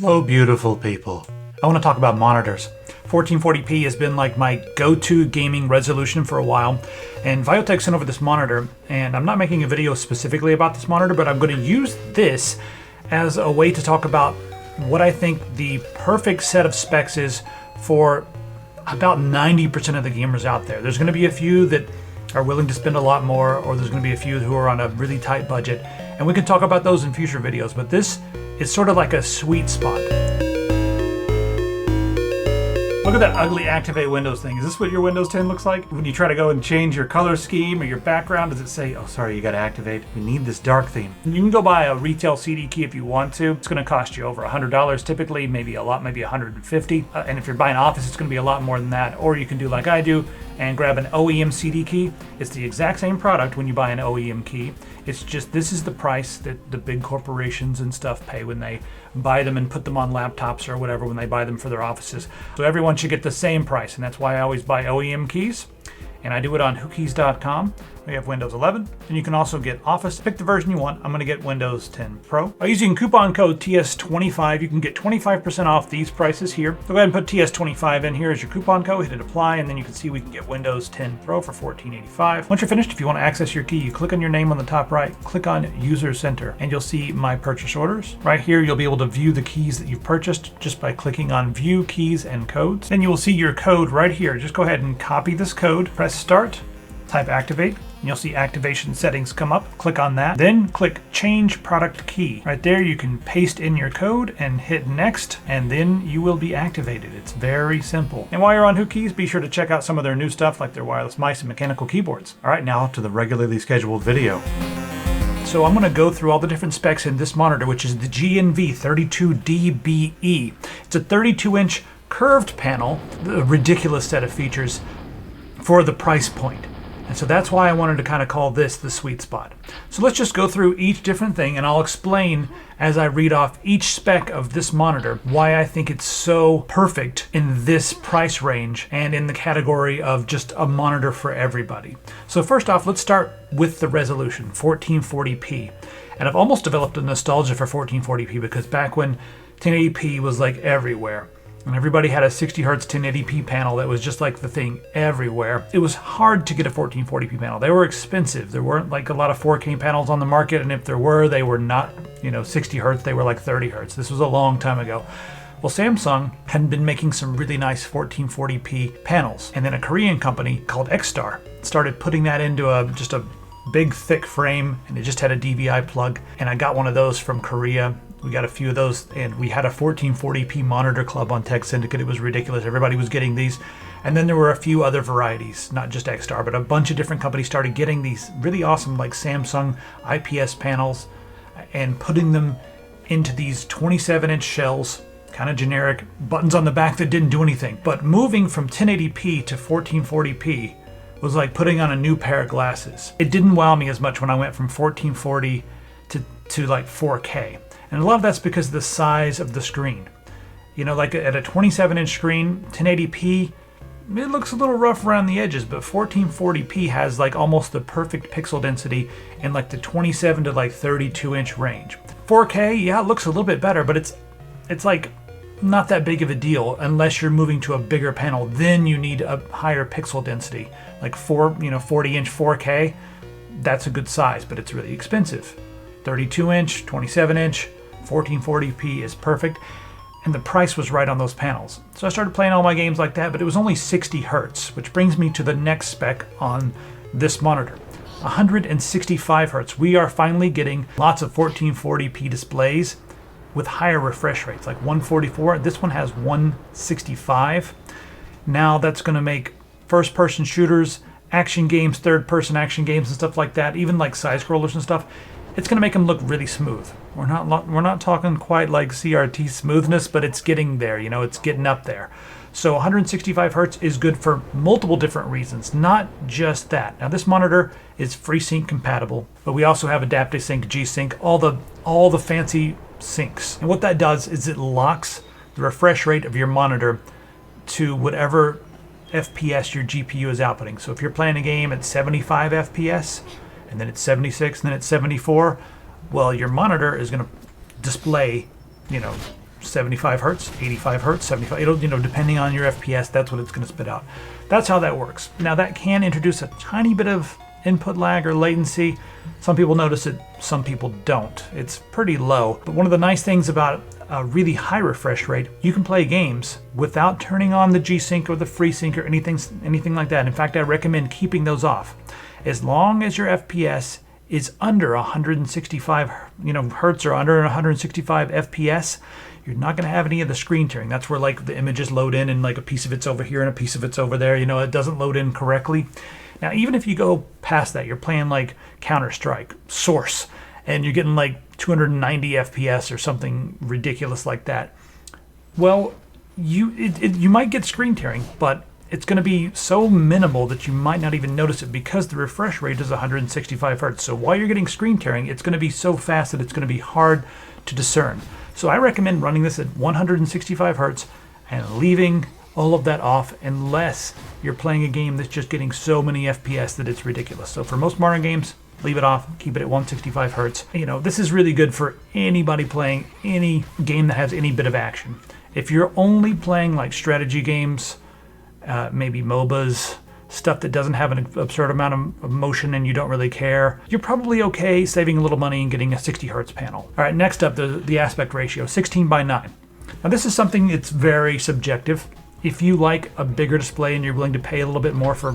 Hello, beautiful people. I want to talk about monitors. 1440p has been like my go-to gaming resolution for a while, and Viotek sent over this monitor, and I'm not making a video specifically about this monitor, but I'm going to use this as a way to talk about what I think the perfect set of specs is for about 90% of the gamers out there. There's going to be a few that are willing to spend a lot more, or there's going to be a few who are on a really tight budget, and we can talk about those in future videos, but this is sort of like a sweet spot. Look at that ugly Activate Windows thing. Is this what your Windows 10 looks like? When you try to go and change your color scheme or your background, does it say, oh sorry, you gotta activate, we need this dark theme? You can go buy a retail CD key if you want to. It's gonna cost you over $100 typically, maybe a lot, maybe $150. And if you're buying Office, it's gonna be a lot more than that. Or you can do like I do and grab an OEM CD key. It's the exact same product when you buy an OEM key. It's just, this is the price that the big corporations and stuff pay when they buy them and put them on laptops or whatever, when they buy them for their offices. So everyone should get the same price, and that's why I always buy OEM keys. And I do it on whokeys.com. We have Windows 11, and you can also get Office. Pick the version you want. I'm going to get Windows 10 Pro. By using coupon code TS25, you can get 25% off these prices here. So go ahead and put TS25 in here as your coupon code, hit apply, and then you can see we can get Windows 10 Pro for $14.85. Once you're finished, if you want to access your key, you click on your name on the top right, click on User Center, and you'll see My Purchase Orders. Right here, you'll be able to view the keys that you've purchased just by clicking on View Keys and Codes. Then you will see your code right here. Just go ahead and copy this code, press Start, type Activate, and you'll see activation settings come up. Click on that, then click Change Product Key. Right there you can paste in your code and hit Next, and then you will be activated. It's very simple. And while you're on WhoKeys, be sure to check out some of their new stuff like their wireless mice and mechanical keyboards. All right, now to the regularly scheduled video. So I'm going to go through all the different specs in this monitor, which is the GNV32DBE. It's a 32-inch curved panel, a ridiculous set of features for the price point. And so that's why I wanted to kind of call this the sweet spot. So let's just go through each different thing, and I'll explain as I read off each spec of this monitor why I think it's so perfect in this price range and in the category of just a monitor for everybody. So first off, let's start with the resolution, 1440p. And I've almost developed a nostalgia for 1440p because back when 1080p was like everywhere, and everybody had a 60 Hertz 1080p panel that was just like the thing everywhere. It was hard to get a 1440p panel. They were expensive. There weren't like a lot of 4K panels on the market, and if there were, they were not, 60 Hertz, they were like 30 Hertz. This was a long time ago. Well, Samsung had been making some really nice 1440p panels, and then a Korean company called X-Star started putting that into just a big thick frame, and it just had a DVI plug, and I got one of those from Korea. We got a few of those, and we had a 1440p monitor club on Tech Syndicate. It was ridiculous. Everybody was getting these. And then there were a few other varieties, not just X-Star, but a bunch of different companies started getting these really awesome like Samsung IPS panels and putting them into these 27-inch shells, kind of generic, buttons on the back that didn't do anything. But moving from 1080p to 1440p was like putting on a new pair of glasses. It didn't wow me as much when I went from 1440 to like 4K. And a lot of that's because of the size of the screen. Like at a 27-inch screen, 1080p, it looks a little rough around the edges, but 1440p has like almost the perfect pixel density in like the 27 to like 32-inch range. 4K, yeah, it looks a little bit better, but it's like not that big of a deal unless you're moving to a bigger panel. Then you need a higher pixel density, like 40-inch 4K. That's a good size, but it's really expensive. 32-inch, 27-inch, 1440p is perfect, and the price was right on those panels. So I started playing all my games like that, but it was only 60 Hertz, which brings me to the next spec on this monitor. 165 Hertz. We are finally getting lots of 1440p displays with higher refresh rates, like 144. This one has 165. Now that's going to make first-person shooters, action games, third-person action games and stuff like that, even like side-scrollers and stuff, it's going to make them look really smooth. We're not talking quite like CRT smoothness, but it's getting there, it's getting up there. So 165 Hertz is good for multiple different reasons, not just that. Now this monitor is FreeSync compatible, but we also have Adaptive Sync, G-Sync, all the fancy syncs. And what that does is it locks the refresh rate of your monitor to whatever FPS your GPU is outputting. So if you're playing a game at 75 FPS, and then it's 76, and then it's 74, well, your monitor is going to display, 75 hertz, 85 hertz, 75, it'll, depending on your FPS, that's what it's going to spit out. That's how that works. Now that can introduce a tiny bit of input lag or latency. Some people notice it, some people don't. It's pretty low. But one of the nice things about a really high refresh rate, you can play games without turning on the G-Sync or the Freesync or anything like that. In fact, I recommend keeping those off. As long as your FPS is under 165 hertz or under 165 FPS, you're not going to have any of the screen tearing. That's where like the images load in and like a piece of it's over here and a piece of it's over there. It doesn't load in correctly. Now, even if you go past that, you're playing like Counter-Strike, Source, and you're getting like 290 FPS or something ridiculous like that. Well, you might get screen tearing, but it's going to be so minimal that you might not even notice it because the refresh rate is 165 hertz. So while you're getting screen tearing, it's going to be so fast that it's going to be hard to discern. So I recommend running this at 165 hertz and leaving all of that off unless you're playing a game that's just getting so many FPS that it's ridiculous. So for most modern games, leave it off, keep it at 165 hertz. This is really good for anybody playing any game that has any bit of action. If you're only playing like strategy games, maybe MOBAs, stuff that doesn't have an absurd amount of motion and you don't really care, you're probably okay saving a little money and getting a 60 hertz panel. All right, next up, the aspect ratio, 16:9. Now this is something that's very subjective. If you like a bigger display and you're willing to pay a little bit more for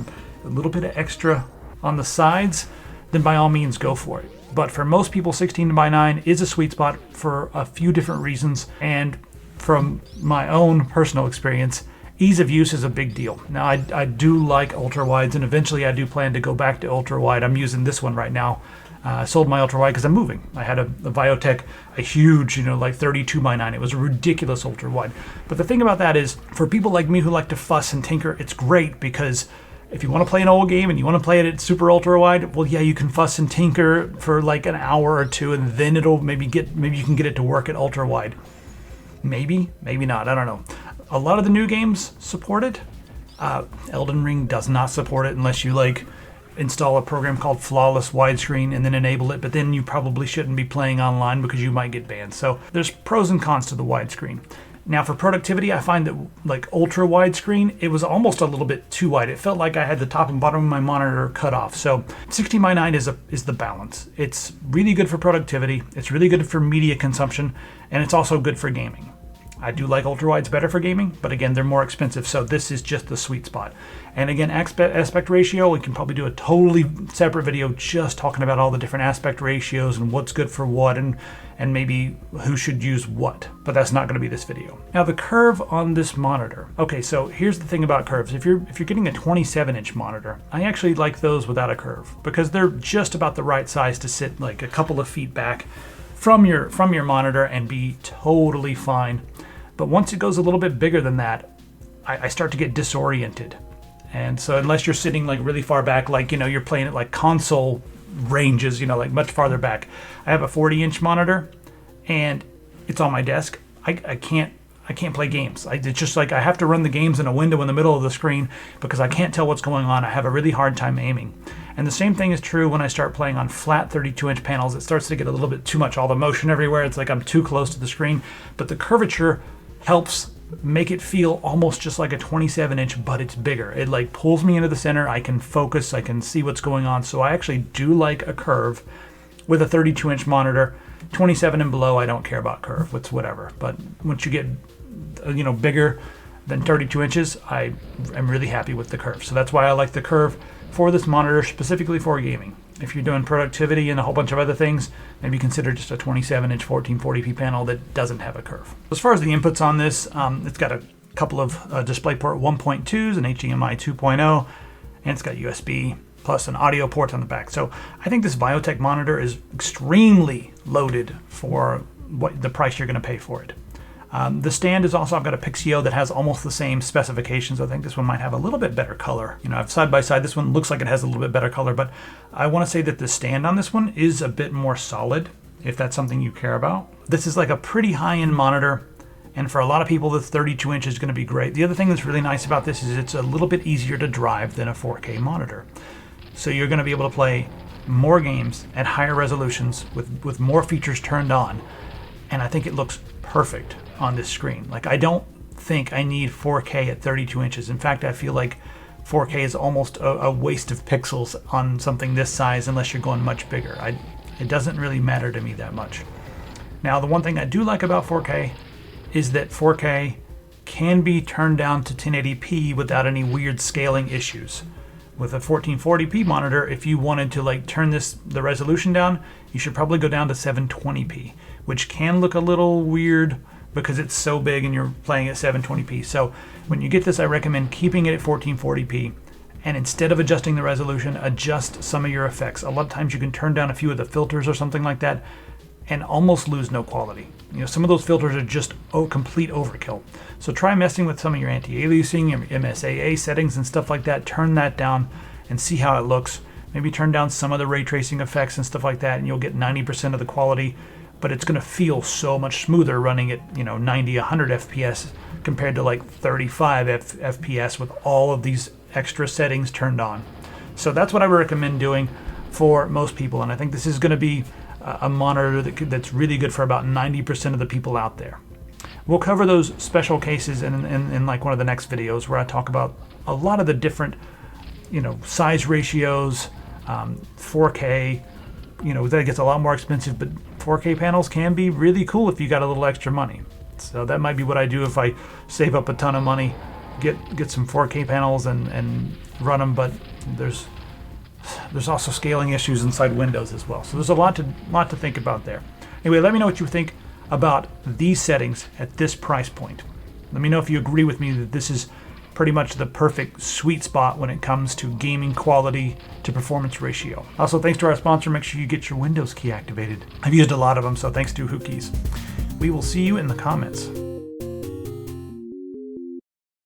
a little bit of extra on the sides, then by all means go for it. But for most people, 16:9 is a sweet spot for a few different reasons. And from my own personal experience, ease of use is a big deal. Now, I do like ultra-wides, and eventually I do plan to go back to ultra-wide. I'm using this one right now. I sold my ultra-wide because I'm moving. I had a Viotek, a huge, like 32:9. It was a ridiculous ultra-wide. But the thing about that is, for people like me who like to fuss and tinker, it's great because if you want to play an old game and you want to play it at super ultra-wide, well, yeah, you can fuss and tinker for like an hour or two, and then it'll maybe you can get it to work at ultra-wide. Maybe not. I don't know. A lot of the new games support it. Elden Ring does not support it unless you like install a program called Flawless Widescreen and then enable it, but then you probably shouldn't be playing online because you might get banned. So there's pros and cons to the widescreen. Now for productivity, I find that like ultra widescreen, it was almost a little bit too wide. It felt like I had the top and bottom of my monitor cut off. So 16:9 is the balance. It's really good for productivity. It's really good for media consumption, and it's also good for gaming. I do like ultra-wides better for gaming, but again, they're more expensive, so this is just the sweet spot. And again, aspect ratio, we can probably do a totally separate video just talking about all the different aspect ratios and what's good for what and maybe who should use what, but that's not going to be this video. Now the curve on this monitor. Okay, so here's the thing about curves. If you're getting a 27-inch monitor, I actually like those without a curve because they're just about the right size to sit like a couple of feet back from your monitor and be totally fine. But once it goes a little bit bigger than that, I start to get disoriented. And so unless you're sitting like really far back, like, you're playing at like console ranges, like much farther back. I have a 40-inch monitor and it's on my desk. I can't play games. It's just like I have to run the games in a window in the middle of the screen because I can't tell what's going on. I have a really hard time aiming. And the same thing is true when I start playing on flat 32-inch panels. It starts to get a little bit too much, all the motion everywhere. It's like I'm too close to the screen. But the curvature helps make it feel almost just like a 27-inch, but it's bigger. It like pulls me into the center. I can focus. I can see what's going on. So I actually do like a curve with a 32-inch monitor. 27 and below, I don't care about curve. It's whatever. But once you get, bigger than 32 inches, I am really happy with the curve. So that's why I like the curve for this monitor, specifically for gaming. If you're doing productivity and a whole bunch of other things, maybe consider just a 27-inch 1440p panel that doesn't have a curve. As far as the inputs on this, it's got a couple of DisplayPort 1.2s, an HDMI 2.0, and it's got USB plus an audio port on the back. So I think this Viotek monitor is extremely loaded for what the price you're going to pay for it. The stand is also, I've got a Pixio that has almost the same specifications. I think this one might have a little bit better color. I've side by side, this one looks like it has a little bit better color, but I want to say that the stand on this one is a bit more solid, if that's something you care about. This is like a pretty high-end monitor, and for a lot of people, the 32 inch is going to be great. The other thing that's really nice about this is it's a little bit easier to drive than a 4K monitor. So you're going to be able to play more games at higher resolutions with more features turned on, and I think it looks perfect on this screen. Like, I don't think I need 4K at 32 inches. In fact, I feel like 4K is almost a waste of pixels on something this size unless you're going much bigger. It doesn't really matter to me that much. Now, the one thing I do like about 4K is that 4K can be turned down to 1080p without any weird scaling issues. With a 1440p monitor, if you wanted to like turn the resolution down, you should probably go down to 720p, which can look a little weird because it's so big and you're playing at 720p. So when you get this, I recommend keeping it at 1440p, and instead of adjusting the resolution, adjust some of your effects. A lot of times you can turn down a few of the filters or something like that and almost lose no quality. You know, some of those filters are just complete overkill. So try messing with some of your anti-aliasing, your MSAA settings and stuff like that. Turn that down and see how it looks. Maybe turn down some of the ray tracing effects and stuff like that, and you'll get 90% of the quality, but it's gonna feel so much smoother running at 90, 100 FPS compared to like 35 FPS with all of these extra settings turned on. So that's what I would recommend doing for most people, and I think this is gonna be a monitor that's really good for about 90% of the people out there. We'll cover those special cases in like one of the next videos where I talk about a lot of the different size ratios, 4K, that gets a lot more expensive, but 4K panels can be really cool if you got a little extra money. So that might be what I do if I save up a ton of money, get some 4K panels and run them, but there's also scaling issues inside Windows as well. So there's a lot to think about there. Anyway, let me know what you think about these settings at this price point. Let me know if you agree with me that this is pretty much the perfect sweet spot when it comes to gaming quality to performance ratio. Also, thanks to our sponsor, make sure you get your Windows key activated. I've used a lot of them, so thanks to Hookies. We will see you in the comments.